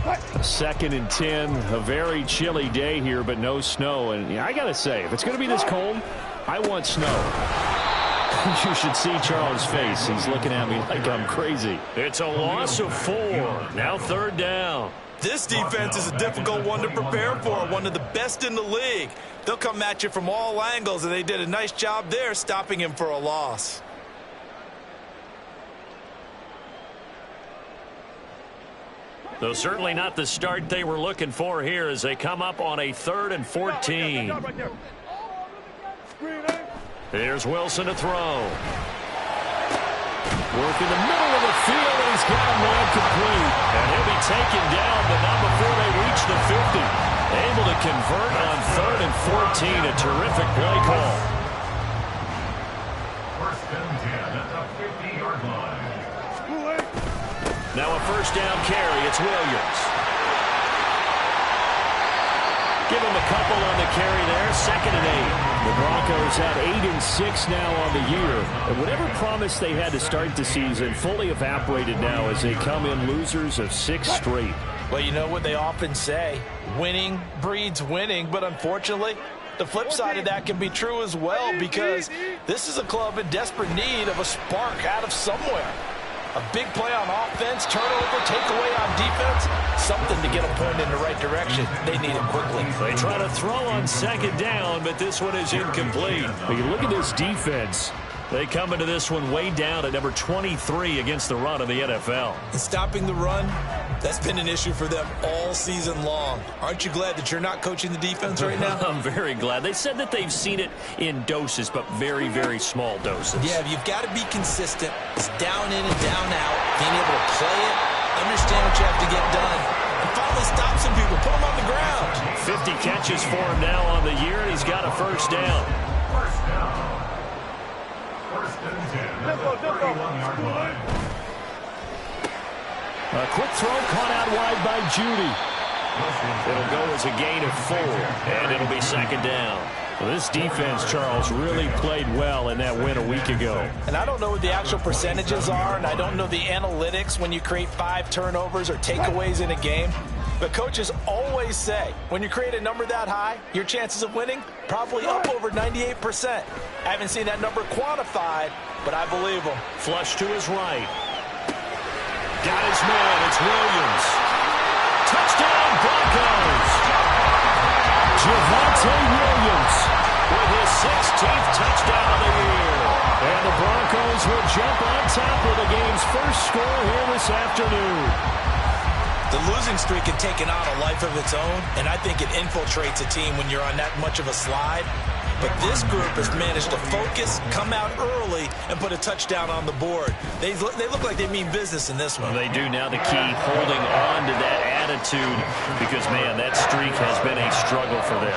2nd and 10, a very chilly day here, but no snow. And I got to say, if it's going to be this cold, I want snow. You should see Charles' face. He's looking at me like I'm crazy. It's a loss of 4. Now 3rd down. This defense is a difficult one to prepare for, one of the best in the league. They'll come at you from all angles, and they did a nice job there stopping him for a loss. Though certainly not the start they were looking for here as they come up on a 3rd and 14. Here's Wilson to throw. Work in the middle of the field, and he's got him man complete. And he'll be taken down, but not before they reach the 50. Able to convert on 3rd and 14. A terrific play call. 1st and 10 at the 50-yard line. Now a 1st down carry. It's Williams. Give him a couple on the carry there. 2nd and 8. The Broncos had 8 and 6 now on the year. And whatever promise they had to start the season fully evaporated now as they come in losers of 6 straight. Well, you know what they often say, winning breeds winning, but unfortunately, the flip side of that can be true as well, because this is a club in desperate need of a spark out of somewhere. A big play on offense, turnover, takeaway on defense, something to get a point in the right direction. They need it quickly. They try to throw on 2nd down, but this one is incomplete. But you look at this defense. They come into this one way down at number 23 against the run of the NFL. And stopping the run, that's been an issue for them all season long. Aren't you glad that you're not coaching the defense right now? I'm very glad. They said that they've seen it in doses, but very, very small doses. Yeah, you've got to be consistent. It's down in and down out. Being able to play it, understand what you have to get done, and finally stop some people, put them on the ground. 50 catches for him now on the year, and he's got a 1st down. 1st down. 1st and 10 at the 31-yard line. A quick throw caught out wide by Judy. It'll go as a gain of 4, and it'll be 2nd down. Well, this defense, Charles, really played well in that win a week ago. And I don't know what the actual percentages are, and I don't know the analytics when you create 5 turnovers or takeaways in a game. But coaches always say, when you create a number that high, your chances of winning probably up over 98%. I haven't seen that number quantified, but I believe them. Flush to his right. Got his man. It's Williams. Touchdown, Broncos. Javonte Williams with his 16th touchdown of the year. And the Broncos will jump on top of the game's first score here this afternoon. The losing streak had taken on a life of its own, and I think it infiltrates a team when you're on that much of a slide. But this group has managed to focus, come out early, and put a touchdown on the board. They look like they mean business in this one. They do. Now the key, holding on to that attitude, because, man, that streak has been a struggle for them.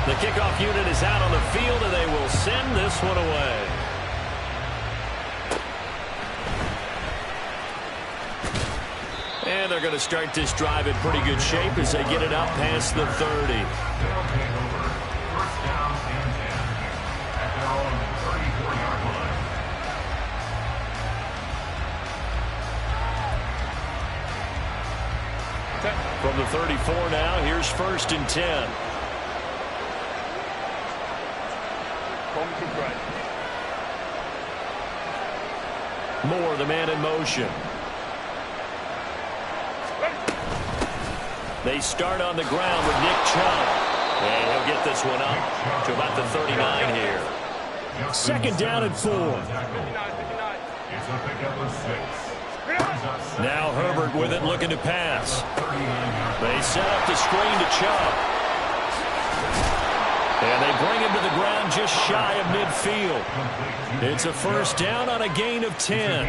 The kickoff unit is out on the field, and they will send this one away. And they're going to start this drive in pretty good shape as they get it up past the 30. First down and 10 at their own 34-yard line. From the 34 now, here's 1st and 10. Moore, the man in motion. They start on the ground with Nick Chubb. And he'll get this one up to about the 39 here. 2nd down and 4. It's a pickup of 6. Now Herbert with it, looking to pass. They set up the screen to Chubb. And they bring him to the ground just shy of midfield. It's a 1st down on a gain of 10.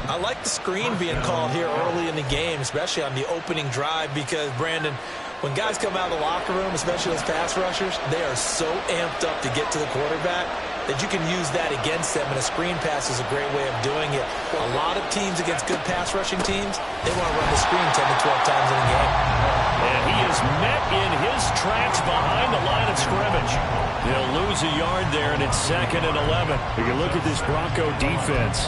I like the screen being called here early in the game, especially on the opening drive, because, Brandon, when guys come out of the locker room, especially as pass rushers, they are so amped up to get to the quarterback that you can use that against them, and a screen pass is a great way of doing it. A lot of teams against good pass rushing teams, they want to run the screen 10 to 12 times in a game. And he is met in his tracks behind the line of scrimmage. He'll lose a yard there, and it's 2nd and 11. You can look at this Bronco defense.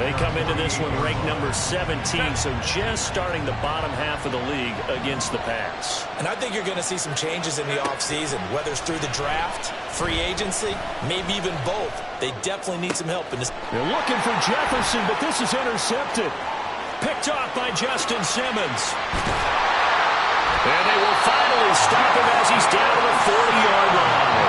They come into this one ranked number 17, so just starting the bottom half of the league against the pass. And I think you're going to see some changes in the offseason, whether it's through the draft, free agency, maybe even both. They definitely need some help in this. They're looking for Jefferson, but this is intercepted. Picked off by Justin Simmons. And they will finally stop him as he's down to the 40-yard line.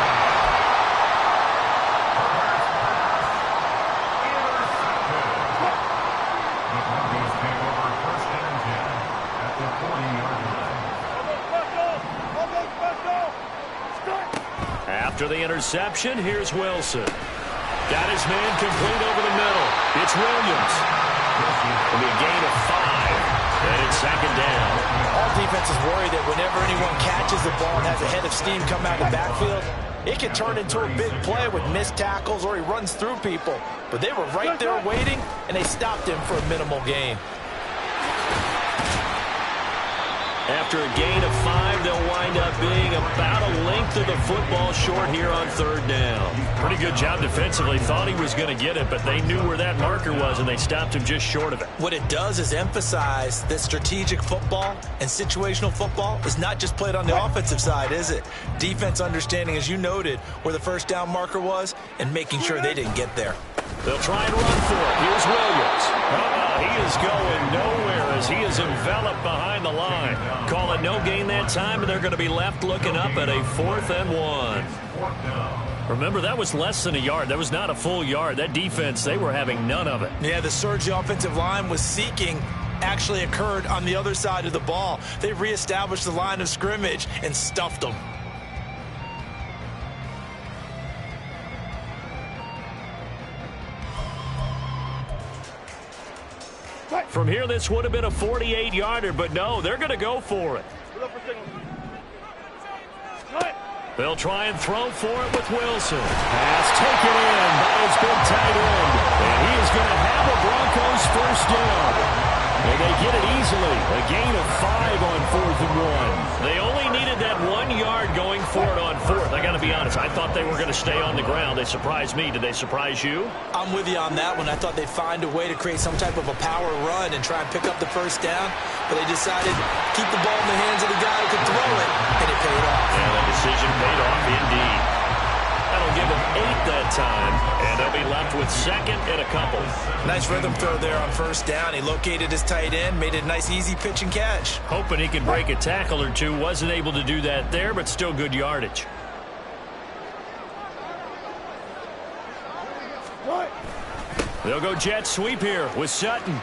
After the interception, here's Wilson. Got his man complete over the middle. It's Williams. It'll be a gain of 5, and it's 2nd down. All defenses worry that whenever anyone catches the ball and has a head of steam come out of the backfield, it can turn into a big play with missed tackles or he runs through people. But they were right there waiting, and they stopped him for a minimal gain. After a gain of 5, they'll wind up being about a length of the football short here on 3rd down. Pretty good job defensively. Thought he was going to get it, but they knew where that marker was, and they stopped him just short of it. What it does is emphasize that strategic football and situational football is not just played on the offensive side, is it? Defense understanding, as you noted, where the 1st down marker was and making sure they didn't get there. They'll try and run for it. Here's Williams. He is going nowhere as he is enveloped behind the line. Call it no gain that time, and they're going to be left looking up at a 4th and 1. Remember, that was less than a yard. That was not a full yard. That defense, they were having none of it. Yeah, the surge the offensive line was seeking actually occurred on the other side of the ball. They reestablished the line of scrimmage and stuffed them. From here, this would have been a 48-yarder, but no, they're going to go for it. They'll try and throw for it with Wilson. Pass taken in by his big tight end. And he is going to have a Broncos 1st down. And they get it easily. A gain of 5 on 4th and 1. They only needed that 1 yard going for it on 4th. I got to be honest, I thought they were going to stay on the ground. They surprised me. Did they surprise you? I'm with you on that one. I thought they'd find a way to create some type of a power run and try and pick up the 1st down, but they decided to keep the ball in the hands of the guy who could throw it, and it paid off. And the decision paid off indeed. That'll give them 8 that time, and they'll be left with 2nd and a couple. Nice rhythm throw there on 1st down. He located his tight end, made it a nice easy pitch and catch. Hoping he could break a tackle or two. Wasn't able to do that there, but still good yardage. They'll go jet sweep here with Sutton.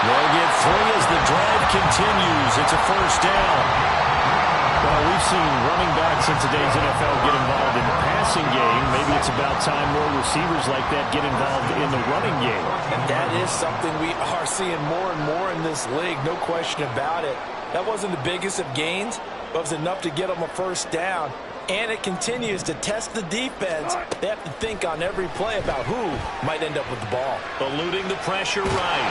They'll get 3 as the drive continues. It's a 1st down. Well, we've seen running backs in today's NFL get involved in the passing game. Maybe it's about time more receivers like that get involved in the running game. And that is something we are seeing more and more in this league, no question about it. That wasn't the biggest of gains, but it was enough to get them a 1st down. And it continues to test the defense. They have to think on every play about who might end up with the ball. Eluding the pressure right.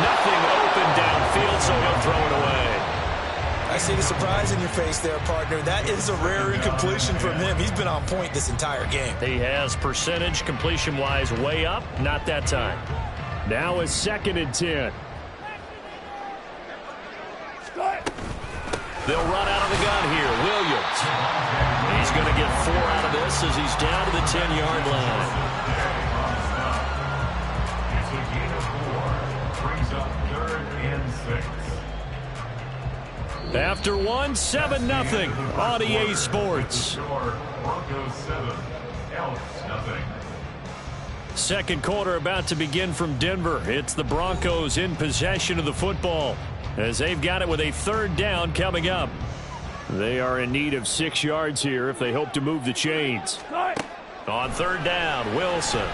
Nothing open downfield, so he'll throw it away. I see the surprise in your face there, partner. That is a rare incompletion from him. He's been on point this entire game. He has percentage completion-wise way up. Not that time. Now is 2nd and 10. They'll run out of the gun here. Williams. He's going to get 4 out of this as he's down to the 10-yard line. It's a gain of 4. Brings up 3rd and 6. After 1, 7-0 on EA Sports. Broncos 7, Elks 0. 2nd quarter about to begin from Denver. It's the Broncos in possession of the football as they've got it with a 3rd down coming up. They are in need of 6 yards here if they hope to move the chains. On 3rd down, Wilson.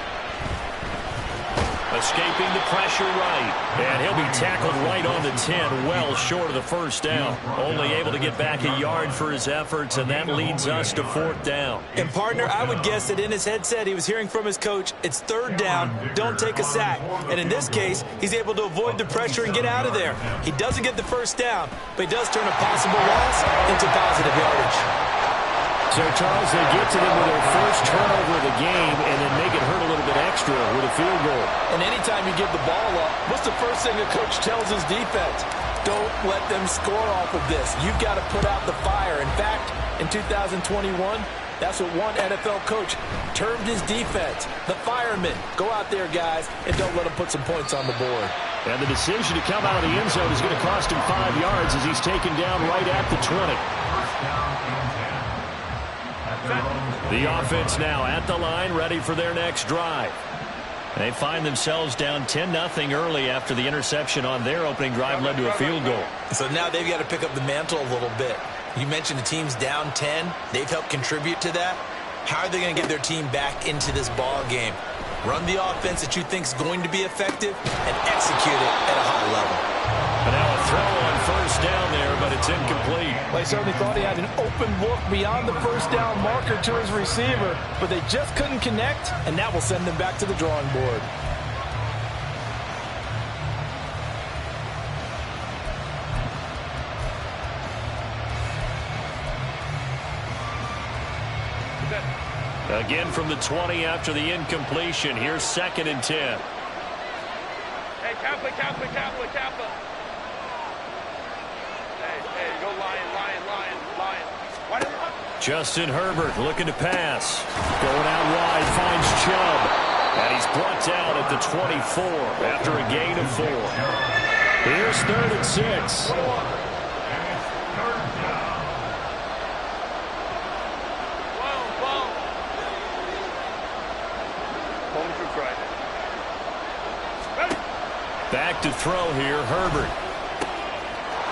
Escaping the pressure right. And he'll be tackled right on the 10, well short of the first down. Only able to get back a yard for his efforts, and that leads us to 4th down. And, partner, I would guess that in his headset he was hearing from his coach, it's 3rd down, don't take a sack. And in this case, he's able to avoid the pressure and get out of there. He doesn't get the first down, but he does turn a possible loss into positive yardage. So, Charles, they get to them with their first turnover of the game and then make it hurt a little bit extra with a field goal. And anytime you give the ball up, what's the first thing a coach tells his defense? Don't let them score off of this. You've got to put out the fire. In fact, in 2021, that's what one NFL coach termed his defense, the firemen. Go out there, guys, and don't let them put some points on the board. And the decision to come out of the end zone is going to cost him 5 yards as he's taken down right at the 20. The offense now at the line, ready for their next drive. They find themselves down 10-0 early after the interception on their opening drive led to a field goal. So now they've got to pick up the mantle a little bit. You mentioned the team's down 10. They've helped contribute to that. How are they going to get their team back into this ball game? Run the offense that you think is going to be effective and execute it at a high level. And now a throw on first down there, but it's incomplete. Well, he certainly thought he had an open look beyond the first down marker to his receiver, but they just couldn't connect, and that will send them back to the drawing board. Again from the 20 after the incompletion. Here's 2nd and 10. Hey, Kappa. Hey, go Lion. Justin Herbert looking to pass. Going out wide, finds Chubb. And he's brought down at the 24 after a gain of 4. Here's 3rd and 6. Back to throw here, Herbert.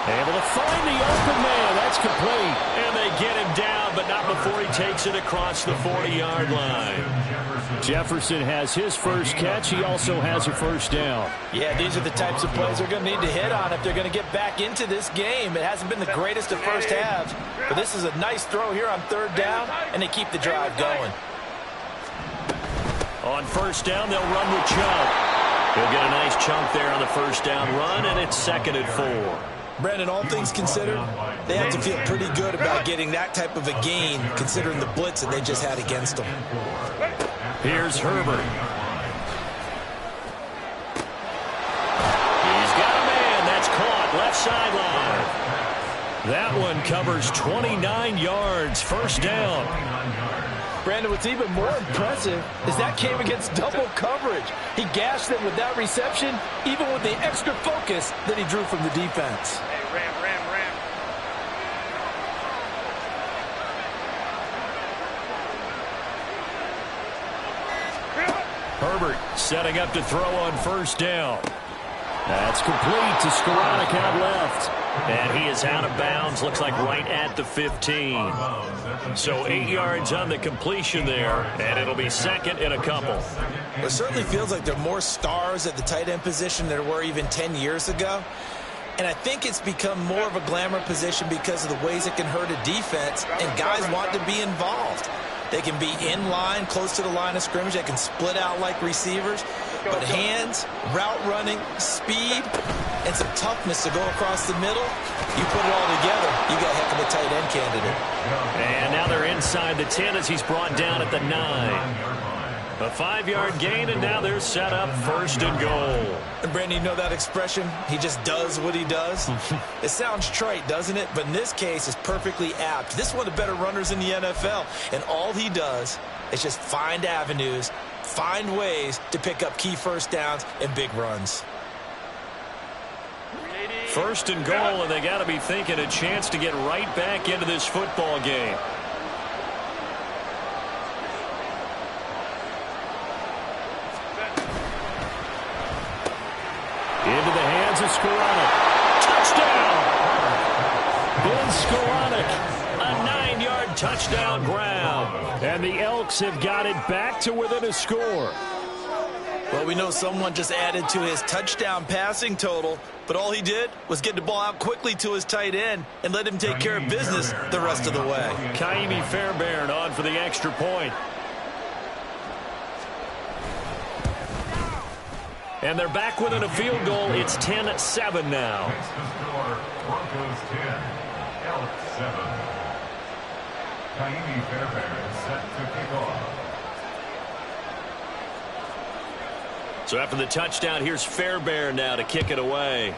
Able to find the open man. That's complete. And they get him down, but not before he takes it across the 40-yard line. Jefferson has his first catch. He also has a first down. Yeah, these are the types of plays they're going to need to hit on if they're going to get back into this game. It hasn't been the greatest of first halves, but this is a nice throw here on 3rd down, and they keep the drive going. On first down, they'll run with Chubb. He'll get a nice chunk there on the first down run, and it's 2nd and 4. Brandon, all things considered, they have to feel pretty good about getting that type of a gain, considering the blitz that they just had against them. Here's Herbert. He's got a man. That's caught. Left sideline. That one covers 29 yards. First down. Brandon, what's even more impressive is that came against double coverage. He gashed them with that reception, even with the extra focus that he drew from the defense. Hey, ram. Herbert setting up to throw on first down. That's complete to Skoranek out left. And he is out of bounds, looks like right at the 15. So 8 yards on the completion there, and it'll be 2nd and a couple. It certainly feels like there are more stars at the tight end position than there were even 10 years ago. And I think it's become more of a glamour position because of the ways it can hurt a defense, and guys want to be involved. They can be in line, close to the line of scrimmage. They can split out like receivers. But hands, route running, speed, and some toughness to go across the middle, you put it all together, you got a heck of a tight end candidate. And now they're inside the 10 as he's brought down at the 9. A 5-yard gain, and now they're set up 1st and goal. And Brandon, you know that expression, he just does what he does? It sounds trite, doesn't it? But in this case, it's perfectly apt. This is one of the better runners in the NFL, and all he does is just find avenues, find ways to pick up key first downs and big runs. 1st and goal, and they got to be thinking a chance to get right back into this football game. Into the hands of Skoranek. Touchdown! Ben Skoranek, a 9-yard touchdown grab. And the Elks have got it back to within a score. Well, we know someone just added to his touchdown passing total, but all he did was get the ball out quickly to his tight end and let him take care of business the rest of the way. Kaimi Fairbairn on for the extra point. And they're back within a field goal. It's 10-7 now. Next to score, Broncos 10, Elks 7. Kaimi Fairbairn set to kick off. So after the touchdown, here's Fairbairn now to kick it away.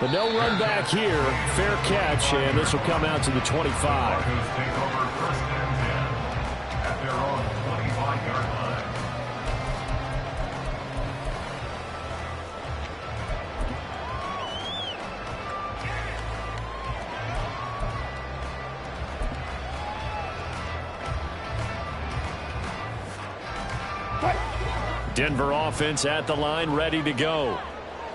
But no run back here. Fair catch, and this will come out to the 25. Broncos take over first and 10 at their own 25-yard line. Denver offense at the line, ready to go.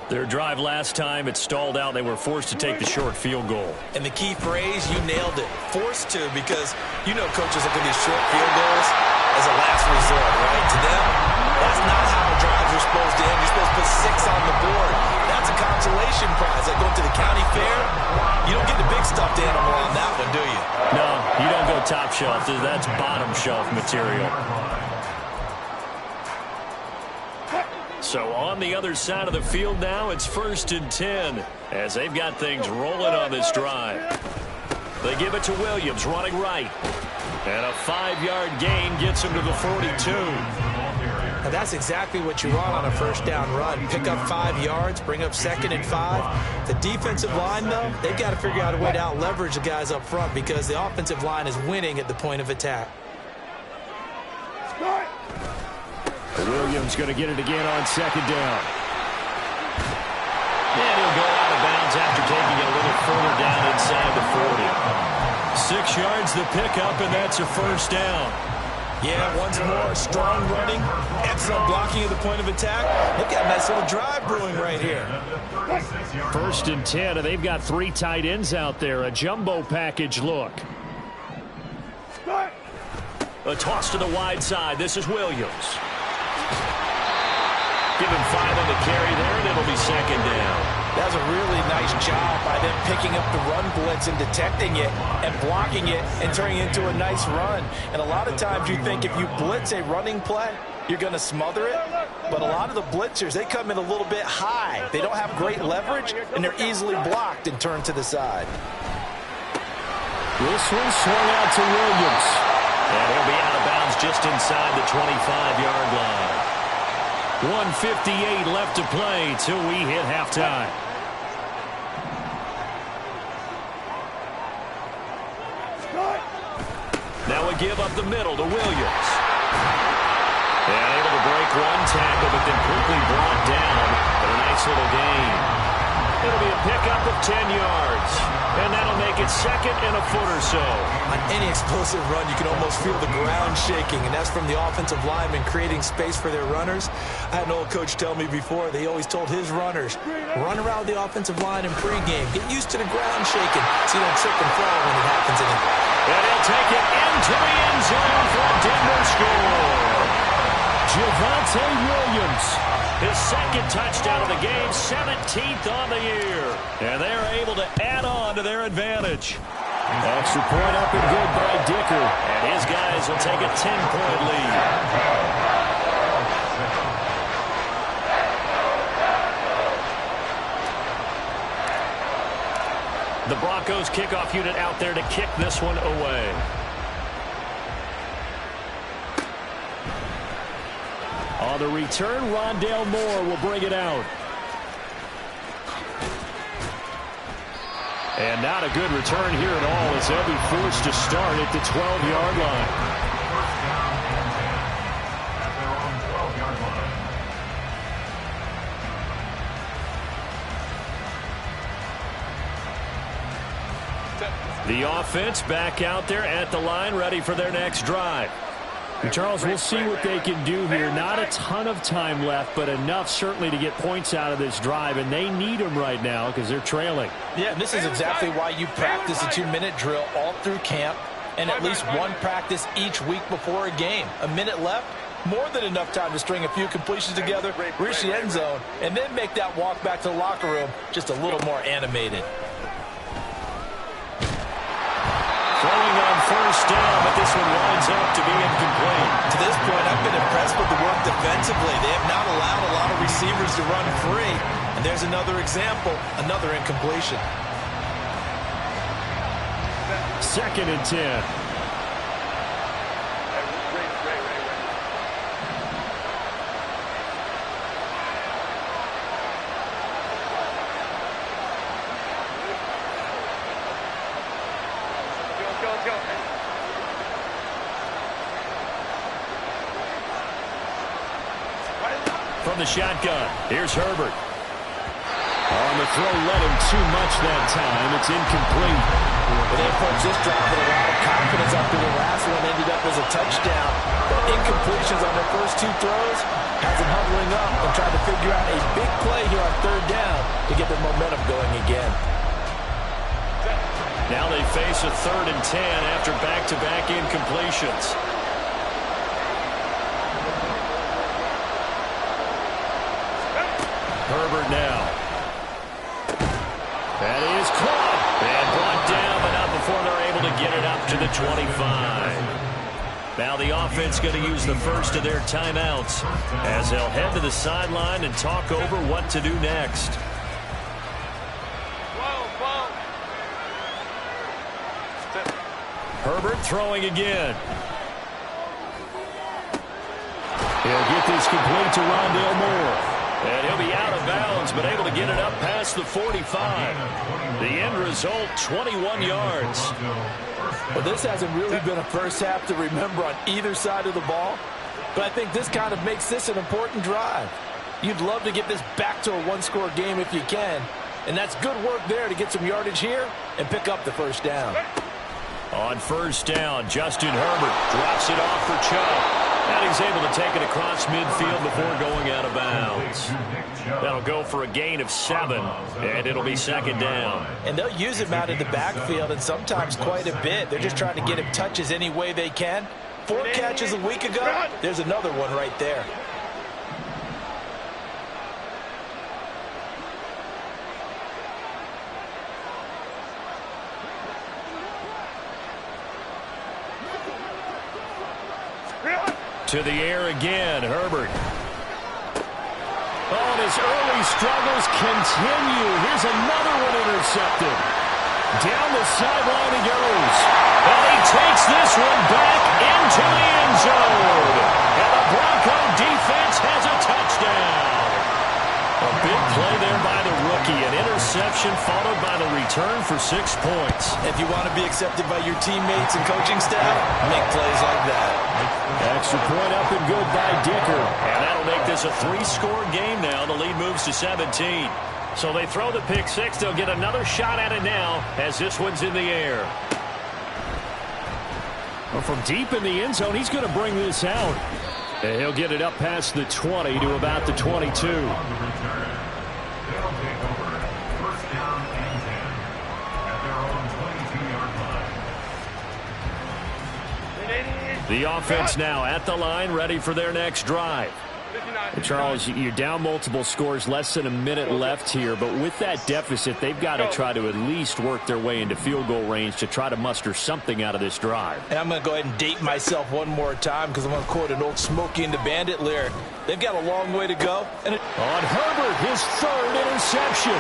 Their drive last time, it stalled out. They were forced to take the short field goal. And the key phrase, you nailed it. Forced to, because you know coaches look at these short field goals as a last resort, right? To them, that's not how drives are supposed to end. You're supposed to put 6 on the board. That's a consolation prize. Like going to the county fair, you don't get the big stuffed animal on that one, do you? No, you don't go top shelf. That's bottom shelf material. So on the other side of the field now, it's 1st and 10 as they've got things rolling on this drive. They give it to Williams, running right. And a 5-yard gain gets him to the 42. Now that's exactly what you want on a first down run. Pick up 5 yards, bring up 2nd and 5. The defensive line, though, they've got to figure out a way to out-leverage the guys up front because the offensive line is winning at the point of attack. Williams going to get it again on 2nd down. And he'll go out of bounds after taking it a little further down inside the 40. 6 yards the pickup, and that's a first down. Yeah, once more, strong running, excellent blocking at the point of attack. They've got a nice little drive brewing right here. 1st and 10, and they've got 3 tight ends out there. A jumbo package look. A toss to the wide side. This is Williams. Give him 5 on the carry there, and it'll be 2nd down. That was a really nice job by them picking up the run blitz and detecting it and blocking it and turning it into a nice run. And a lot of times you think if you blitz a running play, you're going to smother it. But a lot of the blitzers, they come in a little bit high. They don't have great leverage, and they're easily blocked and turned to the side. This one swung out to Williams. And he'll be out of bounds just inside the 25-yard line. 1:58 left to play till we hit halftime. Now a give up the middle to Williams. And able to break one tackle, but then quickly brought down. But a nice little gain. It'll be a pickup of 10 yards. And that'll make it 2nd and a foot or so. On any explosive run, you can almost feel the ground shaking, and that's from the offensive linemen creating space for their runners. I had an old coach tell me before, they always told his runners, run around the offensive line in pregame. Get used to the ground shaking so you don't trip and fall when it happens anymore. And he'll take it into the end zone for a Denver score. Javonte Williams. His 2nd touchdown of the game, 17th on the year. And they're able to add on to their advantage. Extra point up and good by Dicker. And his guys will take a 10-point lead. The Broncos kickoff unit out there to kick this one away. On the return, Rondale Moore will bring it out. And not a good return here at all as they'll be forced to start at the 12-yard line. First down and 10 at their own 12-yard line. The offense back out there at the line, ready for their next drive. And Charles, we'll see what they can do here. Not a ton of time left, but enough certainly to get points out of this drive, and they need them right now because they're trailing. Yeah, and this is exactly why you practice a 2-minute drill all through camp and at least one practice each week before a game. A minute left, more than enough time to string a few completions together, reach the end zone, and then make that walk back to the locker room just a little more animated. Throwing on first down, but this one winds up to be incomplete. To this point, I've been impressed with the work defensively. They have not allowed a lot of receivers to run free. And there's another example, another incompletion. 2nd and 10. From the shotgun, here's Herbert. On the throw, led him too much that time. It's incomplete. But they approached this drive with a lot of confidence after the last one ended up as a touchdown. But incompletions on their first 2 throws has them huddling up and trying to figure out a big play here on 3rd down to get their momentum going again. Now they face a 3rd and 10 after back-to-back incompletions. Herbert now. That is caught and brought down, but not before they're able to get it up to the 25. Now the offense going to use the first of their timeouts as they'll head to the sideline and talk over what to do next. Herbert throwing again. He'll get this complete to Rondale Moore. And he'll be out of bounds, but able to get it up past the 45. The end result, 21 yards. Well, this hasn't really been a first half to remember on either side of the ball, but I think this kind of makes this an important drive. You'd love to get this back to a 1-score game if you can, and that's good work there to get some yardage here and pick up the first down. On first down, Justin Herbert drops it off for Chubb. And he's able to take it across midfield before going out of bounds. That'll go for a gain of 7, and it'll be 2nd down. And they'll use him out in the backfield, and sometimes quite a bit. They're just trying to get him touches any way they can. 4 catches a week ago, there's another one right there. To the air again, Herbert. Oh, and his early struggles continue. Here's another one intercepted. Down the sideline he goes. And he takes this one back into the end zone. And the Bronco defense has a touchdown. A big play there by the rookie. An interception followed by the return for 6 points. If you want to be accepted by your teammates and coaching staff, make plays like that. Extra point up and good by Dicker. And that'll make this a 3-score game now. The lead moves to 17. So they throw the pick 6. They'll get another shot at it now as this one's in the air. Well, from deep in the end zone, he's going to bring this out. And he'll get it up past the 20 to about the 22. They'll take over 1st down and 10 at their own 22-yard line. The offense now at the line, ready for their next drive. Charles, you're down multiple scores, less than a minute left here, but with that deficit, they've got to try to at least work their way into field goal range to try to muster something out of this drive. And I'm going to go ahead and date myself one more time because I'm going to quote an old Smokey and the Bandit lyric. They've got a long way to go. And on Herbert, his 3rd interception.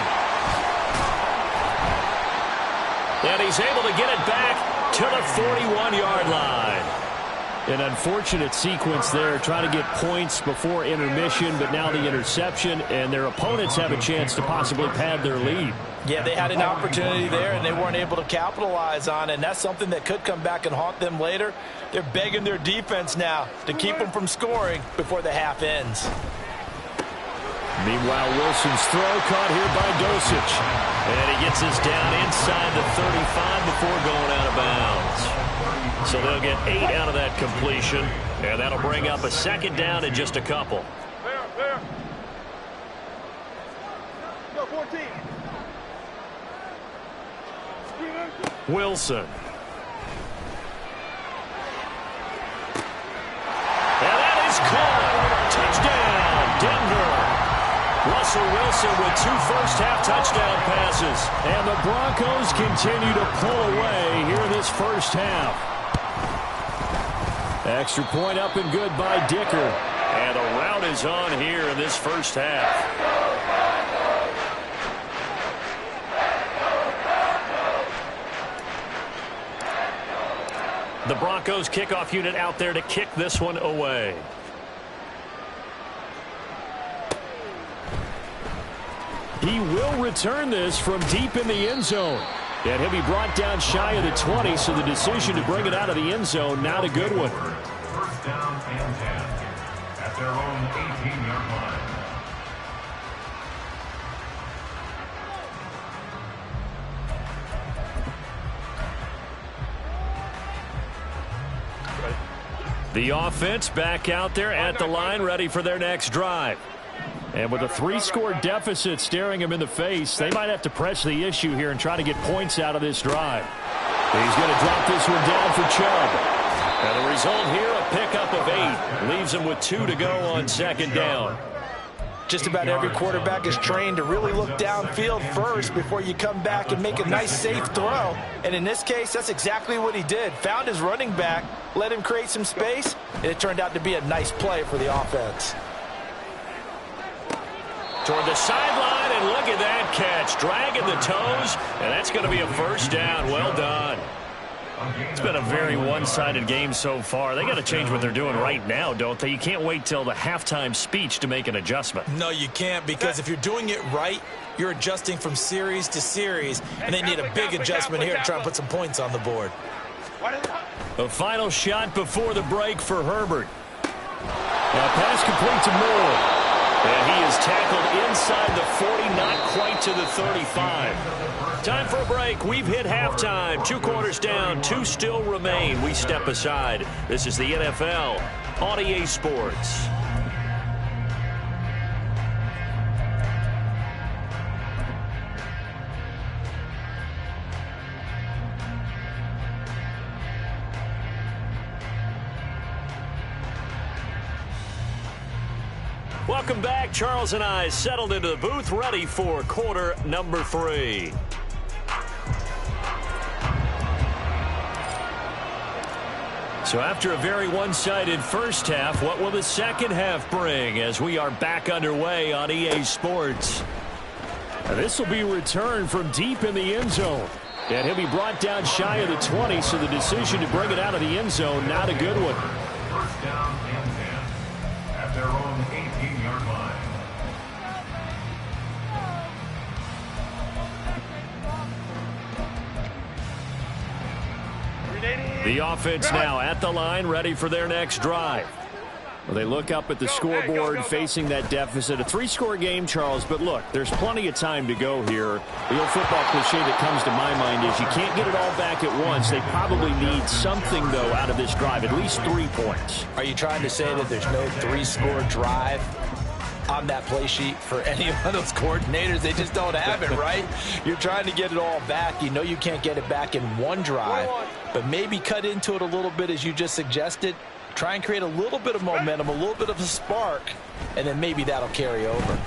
And he's able to get it back to the 41-yard line. An unfortunate sequence there, trying to get points before intermission, but now the interception, and their opponents have a chance to possibly pad their lead. Yeah, they had an opportunity there, and they weren't able to capitalize on it, and that's something that could come back and haunt them later. They're begging their defense now to keep them from scoring before the half ends. Meanwhile, Wilson's throw caught here by Dosich. And he gets us down inside the 35 before going out of bounds. So they'll get 8 out of that completion, and that'll bring up a 2nd down in just a couple. Fair. Go, 14. Wilson. And that is caught. Russell Wilson with 2 first-half touchdown passes. And the Broncos continue to pull away here in this first half. Extra point up and good by Dicker. And a rout is on here in this first half. The Broncos kickoff unit out there to kick this one away. He will return this from deep in the end zone. And he'll be brought down shy of the 20, so the decision to bring it out of the end zone, not a good one. First down and 10 at their own 18-yard line. The offense back out there at the line, ready for their next drive. And with a 3-score deficit staring him in the face, they might have to press the issue here and try to get points out of this drive. He's going to drop this one down for Chubb. And the result here, a pickup of 8. Leaves him with 2 to go on second down. Just about every quarterback is trained to really look downfield first before you come back and make a nice, safe throw. And in this case, that's exactly what he did. Found his running back, let him create some space, and it turned out to be a nice play for the offense. Toward the sideline, and look at that catch. Dragging the toes, and that's going to be a first down. Well done. It's been a very one-sided game so far. They got to change what they're doing right now, don't they? You can't wait till the halftime speech to make an adjustment. No, you can't, because if you're doing it right, you're adjusting from series to series, and they need a big adjustment here to try and put some points on the board. A final shot before the break for Herbert. Now pass complete to Moore. And he is tackled inside the 40, not quite to the 35. Time for a break. We've hit halftime. 2 quarters down, 2 still remain. We step aside. This is the NFL on EA Sports. Welcome back. Charles and I settled into the booth, ready for quarter number 3. So after a very one-sided first half, what will the second half bring as we are back underway on EA Sports? This will be returned from deep in the end zone. And he'll be brought down shy of the 20, so the decision to bring it out of the end zone, not a good one. First down and 10 at their own 18-yard line. The offense now at the line, ready for their next drive. Well, they look up at the scoreboard, facing that deficit. A 3-score game, Charles, but look, there's plenty of time to go here. The old football cliche that comes to my mind is you can't get it all back at once. They probably need something, though, out of this drive, at least 3 points. Are you trying to say that there's no 3-score drive on that play sheet for any of those coordinators? They just don't have it, right? You're trying to get it all back. You know you can't get it back in one drive, but maybe cut into it a little bit as you just suggested. Try and create a little bit of momentum, a little bit of a spark, and then maybe that'll carry over.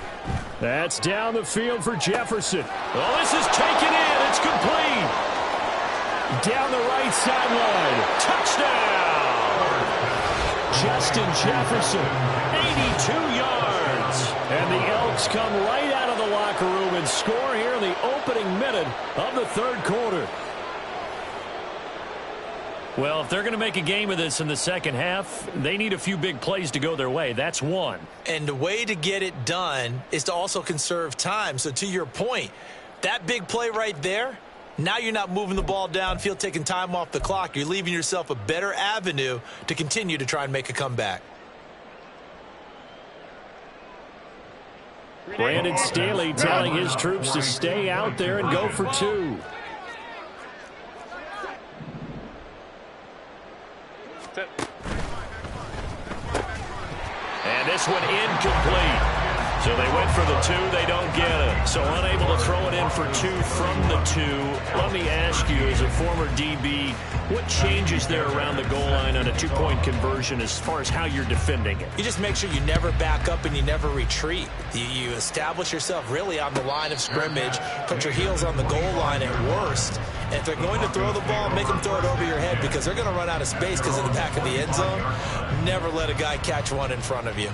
That's down the field for Jefferson. Well, this is taken in. It's complete. Down the right sideline. Touchdown. Justin Jefferson. 82 yards. And the Elks come right out of the locker room and score here in the opening minute of the third quarter. Well, if they're going to make a game of this in the second half, they need a few big plays to go their way. That's one. And the way to get it done is to also conserve time. So to your point, that big play right there, now you're not moving the ball downfield, taking time off the clock. You're leaving yourself a better avenue to continue to try and make a comeback. Brandon Staley telling his troops to stay out there and go for 2. And this one incomplete. So they went for the 2. They don't get it. So unable to throw it in for 2 from the 2. Let me ask you, as a former DB, what changes there around the goal line on a 2-point conversion as far as how you're defending it? You just make sure you never back up and you never retreat. You establish yourself really on the line of scrimmage, put your heels on the goal line at worst. And if they're going to throw the ball, make them throw it over your head because they're going to run out of space because of the back of the end zone. Never let a guy catch one in front of you.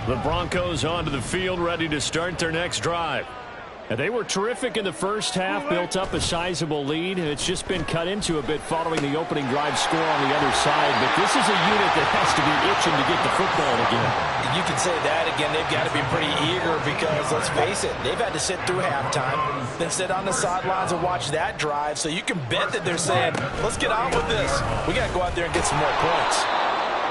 The Broncos onto the field, ready to start their next drive. And they were terrific in the first half, built up a sizable lead. It's just been cut into a bit following the opening drive score on the other side. But this is a unit that has to be itching to get the football again. You can say that again. They've got to be pretty eager because, let's face it, they've had to sit through halftime, then sit on the sidelines and watch that drive. So you can bet that they're saying, let's get on with this. We got to go out there and get some more points.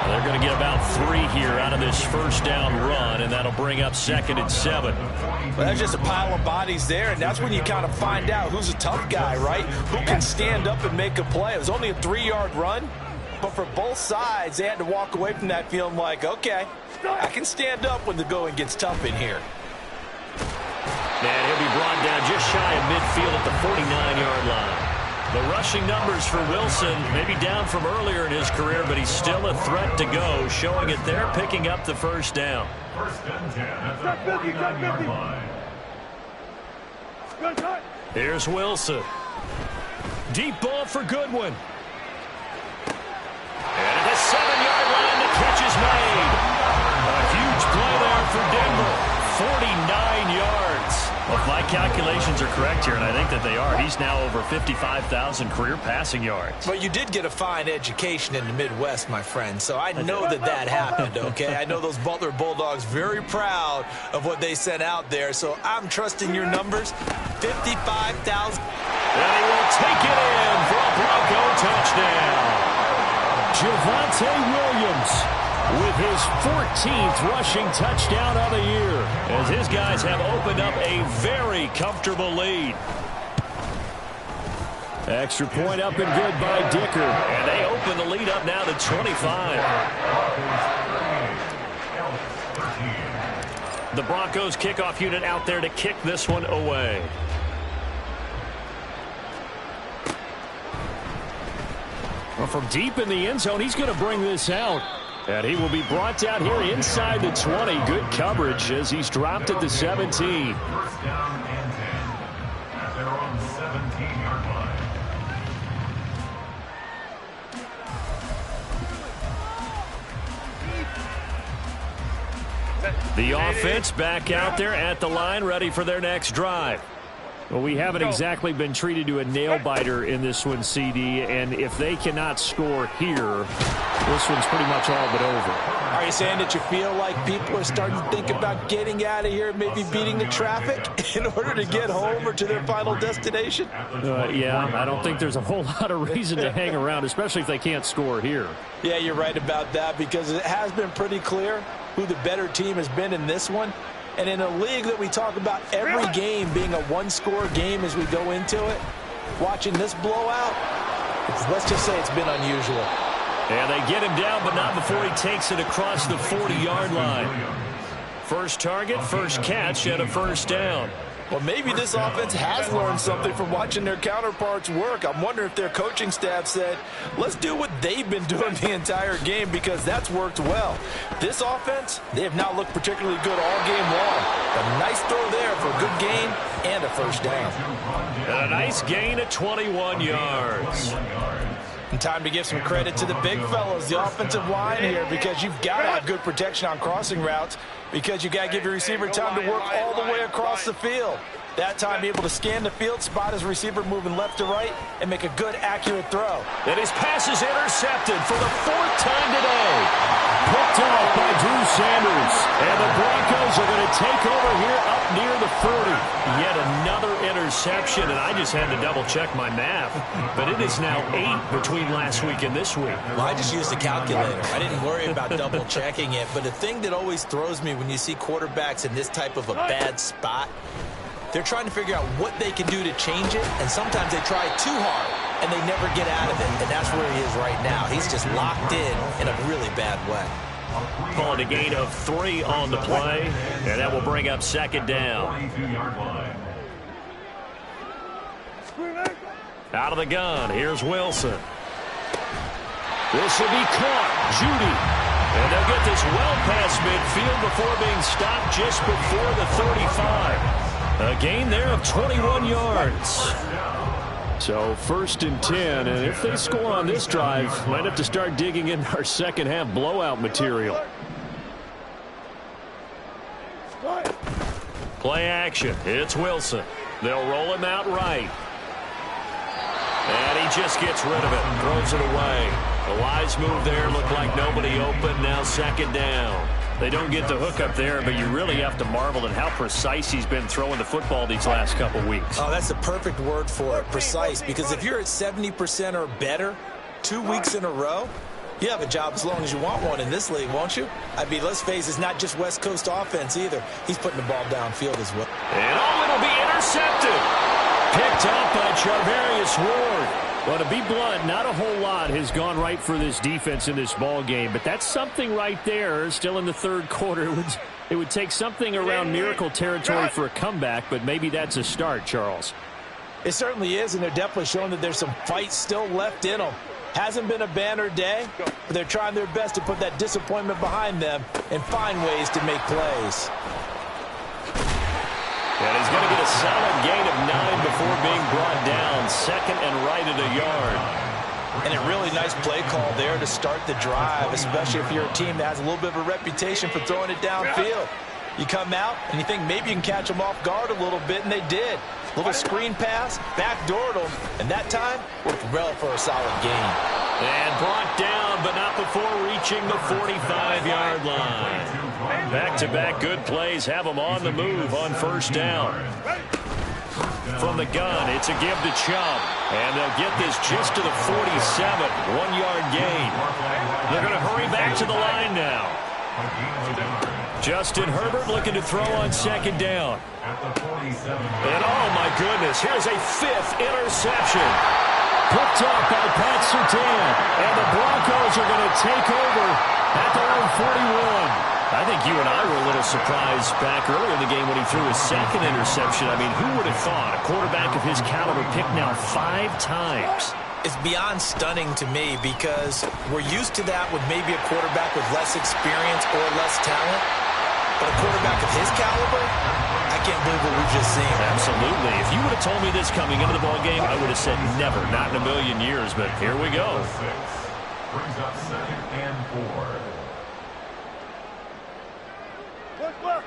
They're going to get about 3 here out of this first down run, and that'll bring up 2nd and 7. Well, that's just a pile of bodies there, and that's when you kind of find out who's a tough guy, right? Who can stand up and make a play. It was only a 3-yard run, but for both sides, they had to walk away from that feeling like, okay, I can stand up when the going gets tough in here. And he'll be brought down just shy of midfield at the 49-yard line. The rushing numbers for Wilson, maybe down from earlier in his career, but he's still a threat to go, showing it there, picking up the first down. First and 10 at the 49-yard line. Here's Wilson. Deep ball for Goodwin. And at the 7-yard line, the catch is made. A huge play there for Denver. 49 yards. Well, if my calculations are correct here, and I think that they are, he's now over 55,000 career passing yards. But you did get a fine education in the Midwest, my friend, so I know that happened, okay? I know those Butler Bulldogs very proud of what they sent out there, so I'm trusting your numbers. 55,000. And he will take it in for a Bronco touchdown. Javonte Williams with his 14th rushing touchdown of the year, as his guys have opened up a very comfortable lead. Extra point up and good by Dicker, and they open the lead up now to 25. The Broncos kickoff unit out there to kick this one away. Well, from deep in the end zone, he's going to bring this out. And he will be brought down here inside the 20. Good coverage as he's dropped at the 17. First down and 10 at their own 17-yard line. The offense back out there at the line, ready for their next drive. Well, we haven't exactly been treated to a nail-biter in this one, CD, and if they cannot score here, this one's pretty much all but over. Are you saying that you feel like people are starting to think about getting out of here, maybe beating the traffic in order to get home or to their final destination? Yeah, I don't think there's a whole lot of reason to hang around, especially if they can't score here. Yeah, you're right about that because it has been pretty clear who the better team has been in this one. And in a league that we talk about every game being a one-score game as we go into it, watching this blowout, let's just say it's been unusual. And they get him down, but not before he takes it across the 40-yard line. First target, first catch, and a first down. Well, maybe this offense has learned something from watching their counterparts work. I'm wondering if their coaching staff said, let's do what they've been doing the entire game because that's worked well. This offense, they have not looked particularly good all game long. A nice throw there for a good gain and a first down. And a nice gain at 21 yards. And time to give some credit to the big fellas, the offensive line here, because you've got to have good protection on crossing routes because you've got to give your receiver time to work all the way across the field. That time, be able to scan the field, spot his receiver moving left to right, and make a good, accurate throw. And his pass is intercepted for the 4th time today. Picked off by Drew Sanders. And the Broncos are going to take over here up near the 40. Yet another interception, and I just had to double-check my math. But it is now 8 between last week and this week. Well, I just used a calculator. I didn't worry about double-checking it. But the thing that always throws me when you see quarterbacks in this type of a bad spot, they're trying to figure out what they can do to change it, and sometimes they try too hard, and they never get out of it, and that's where he is right now. He's just locked in a really bad way. Calling a gain of 3 on the play, and that will bring up second down. Out of the gun, here's Wilson. This will be caught. Judy. And they'll get this well past midfield before being stopped just before the 35. A gain there of 21 yards. So 1st and 10, and if they score on this drive, might have to start digging in our second half blowout material. Play action. It's Wilson. They'll roll him out right. And he just gets rid of it and throws it away. The wise move there, looked like nobody open. Now second down. They don't get the hook up there, but you really have to marvel at how precise he's been throwing the football these last couple weeks. Oh, that's the perfect word for it, precise, because if you're at 70% or better 2 weeks in a row, you have a job as long as you want one in this league, won't you? I mean, let's face it, it's not just West Coast offense either. He's putting the ball downfield as well. And it'll be intercepted. Picked up by Charvarius Ward. Well, to be blunt, not a whole lot has gone right for this defense in this ball game, but that's something right there. Still in the third quarter. It would take something around miracle territory for a comeback, but maybe that's a start, Charles. It certainly is, and they're definitely showing that there's some fight still left in them. Hasn't been a banner day, but they're trying their best to put that disappointment behind them and find ways to make plays. And he's going to get a solid gain of 9 before being brought down. Second and right at a yard. And a really nice play call there to start the drive, especially if you're a team that has a little bit of a reputation for throwing it downfield. You come out and you think maybe you can catch them off guard a little bit, and they did. A little screen pass, backdoored them, and that time worked well for a solid gain. And brought down, but not before reaching the 45-yard line. Back-to-back good plays have them on the move on first down. From the gun, it's a give to Chubb. And they'll get this just to the 47. 1-yard gain. They're going to hurry back to the line now. Justin Herbert looking to throw on second down. And oh my goodness, here's a 5th interception. Picked up by Pat Surtain. And the Broncos are going to take over at their own 41. I think you and I were a little surprised back earlier in the game when he threw his second interception. I mean, who would have thought a quarterback of his caliber picked now 5 times? It's beyond stunning to me because we're used to that with maybe a quarterback with less experience or less talent. But a quarterback of his caliber, I can't believe what we've just seen. Absolutely. If you would have told me this coming into the ballgame, I would have said never, not in a million years. But here we go. Brings up 2nd and 4. Look left.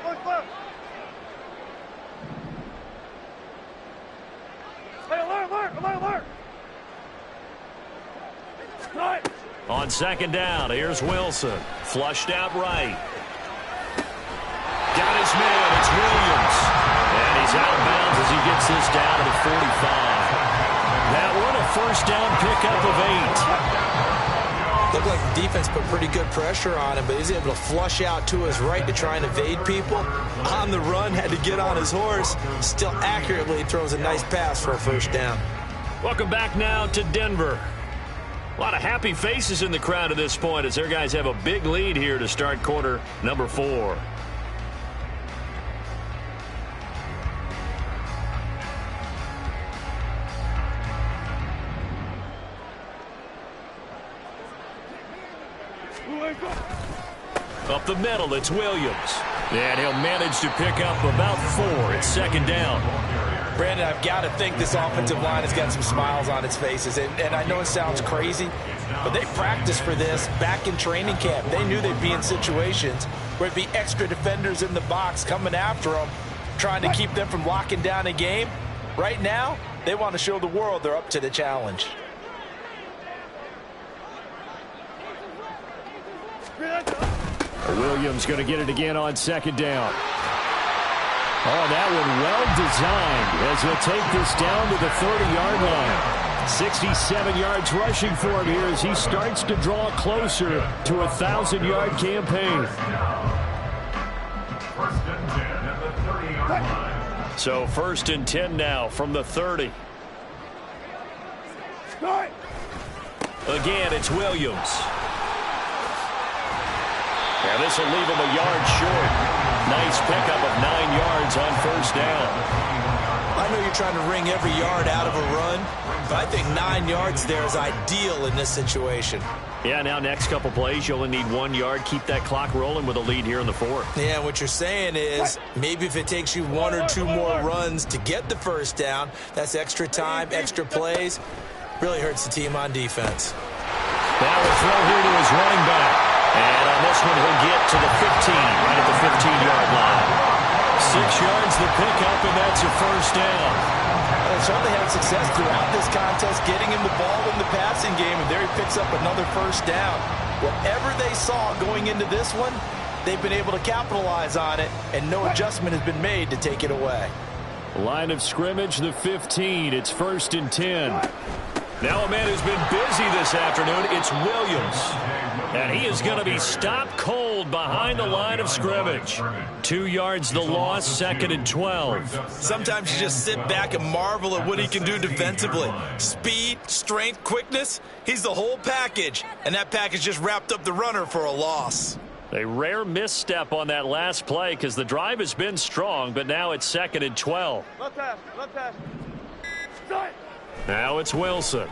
Hey, alert. Right. On second down, here's Wilson. Flushed out right. Got his man, it's Williams. And he's out of bounds as he gets this down to the 45. That one a first down pickup of 8. Looked like the defense put pretty good pressure on him, but he's able to flush out to his right to try and evade people. On the run, had to get on his horse. Still accurately throws a nice pass for a first down. Welcome back now to Denver. A lot of happy faces in the crowd at this point as their guys have a big lead here to start quarter number 4. Up the middle, it's Williams. And he'll manage to pick up about 4. It's second down. Brandon, I've got to think this offensive line has got some smiles on its faces. And I know it sounds crazy, but they practiced for this back in training camp. They knew they'd be in situations where it'd be extra defenders in the box coming after them, trying to keep them from locking down a game. Right now, they want to show the world they're up to the challenge. Williams going to get it again on second down. Oh, that one well designed as he'll take this down to the 30-yard line. 67 yards rushing for him here as he starts to draw closer to a 1,000-yard campaign. First and 10 at the 30-yard line. So first and 10 now from the 30. Again, it's Williams. And this will leave him a yard short. Nice pickup of 9 yards on first down. I know you're trying to wring every yard out of a run, but I think 9 yards there is ideal in this situation. Yeah, now next couple plays, you only need 1 yard. Keep that clock rolling with a lead here in the fourth. Yeah, what you're saying is maybe if it takes you 1 or 2 more runs to get the first down, that's extra time, extra plays. Really hurts the team on defense. Now a throw here to his running back. And on this one, he'll get to the 15, right at the 15-yard line. 6 yards the pickup, and that's a first down. They certainly had success throughout this contest, getting him the ball in the passing game, and there he picks up another first down. Whatever they saw going into this one, they've been able to capitalize on it, and no adjustment has been made to take it away. Line of scrimmage, the 15. It's 1st and 10. Now a man who's been busy this afternoon, it's Williams. And he is going to be stopped cold behind the line of scrimmage. 2 yards the loss, 2nd and 12. Sometimes you just sit back and marvel at what he can do defensively. Speed, strength, quickness, he's the whole package. And that package just wrapped up the runner for a loss. A rare misstep on that last play because the drive has been strong, but now it's 2nd and 12. Left hash, left hash. Side. Now it's Wilson.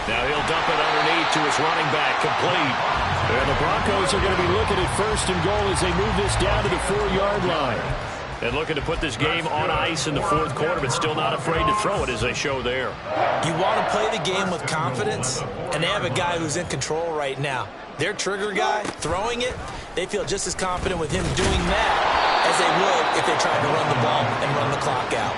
Now he'll dump it underneath to his running back, complete. And the Broncos are going to be looking at 1st and goal as they move this down to the 4-yard line. And looking to put this game on ice in the fourth quarter, but still not afraid to throw it as they show there. You want to play the game with confidence, and they have a guy who's in control right now. Their trigger guy, throwing it, they feel just as confident with him doing that as they would if they tried to run the ball and run the clock out.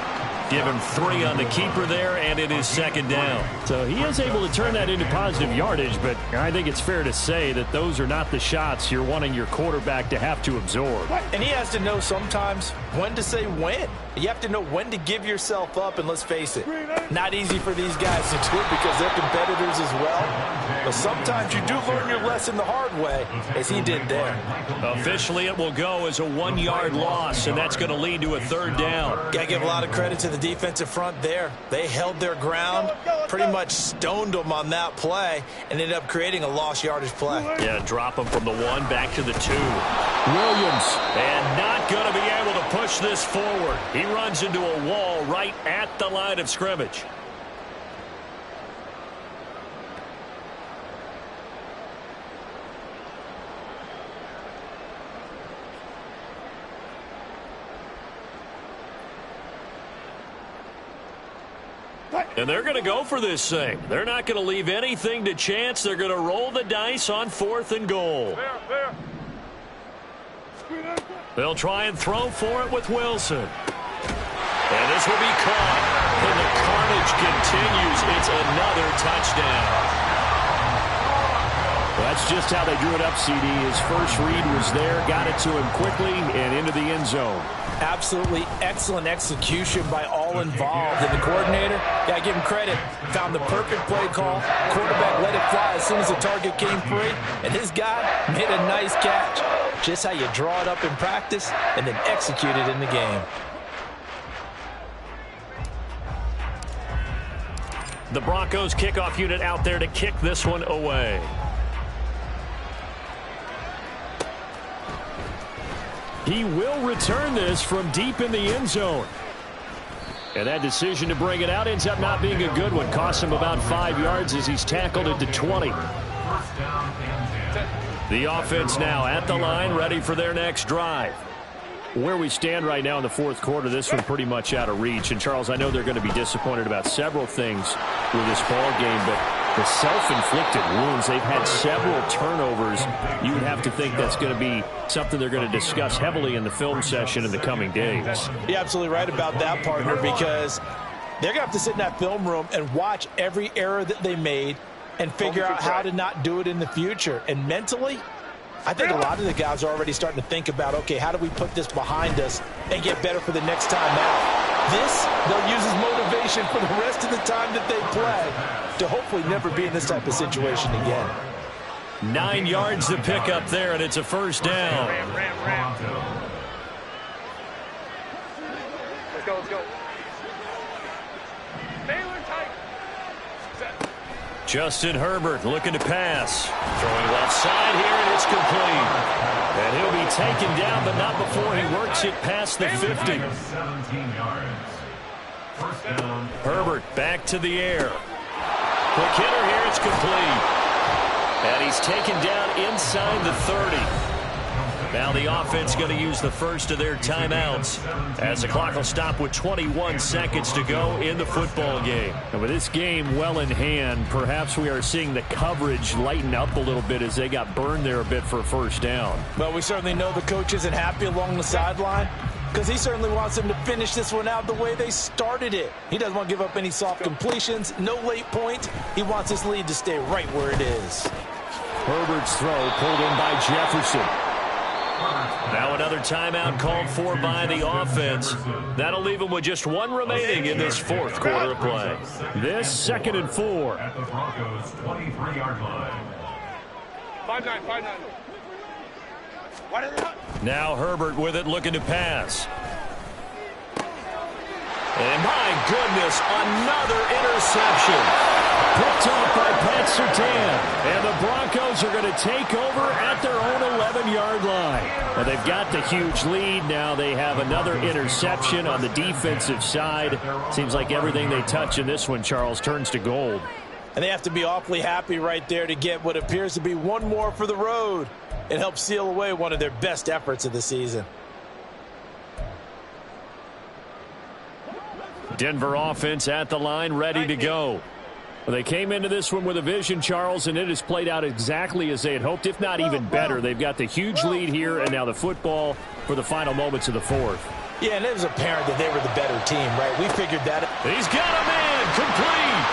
Give him 3 on the keeper there, and it is 2nd down. So he is able to turn that into positive yardage, but I think it's fair to say that those are not the shots you're wanting your quarterback to have to absorb. And he has to know sometimes when to say when. You have to know when to give yourself up, and let's face it, not easy for these guys to do because they're competitors as well. But sometimes you do learn your lesson the hard way, as he did there. Officially, it will go as a 1-yard loss, and that's going to lead to a 3rd down. Got to give a lot of credit to the defensive front there. They held their ground, pretty much stoned them on that play, and ended up creating a lost yardage play. Yeah, drop them from the 1 back to the 2. Williams, and not going to be able to push this forward. He runs into a wall right at the line of scrimmage. And they're going to go for this thing. They're not going to leave anything to chance. They're going to roll the dice on 4th and goal. Fair. They'll try and throw for it with Wilson. And this will be caught. And the carnage continues. It's another touchdown. That's just how they drew it up, CD. His first read was there, got it to him quickly, and into the end zone. Absolutely excellent execution by all involved. And the coordinator, got to give him credit, found the perfect play call. Quarterback let it fly as soon as the target came free. And his guy made a nice catch. Just how you draw it up in practice and then execute it in the game. The Broncos kickoff unit out there to kick this one away. He will return this from deep in the end zone. And that decision to bring it out ends up not being a good one. Costs him about 5 yards as he's tackled it to 20. The offense now at the line, ready for their next drive. Where we stand right now in the fourth quarter, this one pretty much out of reach. And, Charles, I know they're going to be disappointed about several things with this ball game, but the self-inflicted wounds, they've had several turnovers. You would have to think that's going to be something they're going to discuss heavily in the film session in the coming days. You're absolutely right about that, partner, because they're going to have to sit in that film room and watch every error that they made and figure out how to not do it in the future. And mentally, I think a lot of the guys are already starting to think about, okay, how do we put this behind us and get better for the next time out? This, they'll use as motivation for the rest of the time that they play to hopefully never be in this type of situation again. 9 yards to pick up there, and it's a first down. Let's go. Baylor tight. Set. Justin Herbert looking to pass. Throwing left side here, and it's complete. And he'll be taken down, but not before he works it past the 50. 17 yards. First down. Herbert back to the air. Quick hitter here, it's complete. And he's taken down inside the 30. Now the offense going to use the first of their timeouts as the clock will stop with 21 seconds to go in the football game. And with this game well in hand, perhaps we are seeing the coverage lighten up a little bit as they got burned there a bit for a first down. Well, we certainly know the coach isn't happy along the sideline because he certainly wants them to finish this one out the way they started it. He doesn't want to give up any soft completions, no late points. He wants his lead to stay right where it is. Herbert's throw pulled in by Jefferson. Now another timeout called for by the offense. That'll leave them with just one remaining in this fourth quarter of play. This 2nd and 4. At the Broncos' 23-yard line. 5-9. Now Herbert with it, looking to pass. And my goodness, another interception. Picked off by Pat Surtain. And the Broncos are going to take over at their own 11-yard line. Well, they've got the huge lead. Now they have another interception on the defensive side. Seems like everything they touch in this one, Charles, turns to gold. And they have to be awfully happy right there to get what appears to be one more for the road. It helps seal away one of their best efforts of the season. Denver offense at the line, ready to go. Well, they came into this one with a vision, Charles, and it has played out exactly as they had hoped, if not even better. They've got the huge lead here, and now the football for the final moments of the fourth. Yeah, and it was apparent that they were the better team, right? We figured that. He's got a man, complete.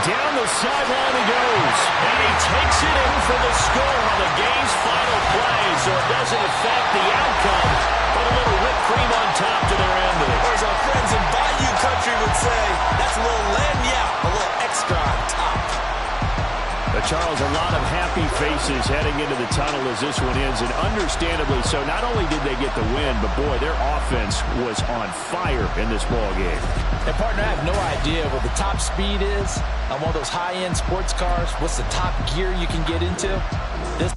Down the sideline he goes. And he takes it in for the score on the game's final play, so it doesn't affect the outcome, but a little whipped cream on top to their ending. Or as our friends in Bayou Country would say, that's a little lagniappe, a little extra on top. Charles, a lot of happy faces heading into the tunnel as this one ends, and understandably so. Not only did they get the win, but boy, their offense was on fire in this ball game. And partner, I have no idea what the top speed is on one of those high-end sports cars. What's the top gear you can get into? This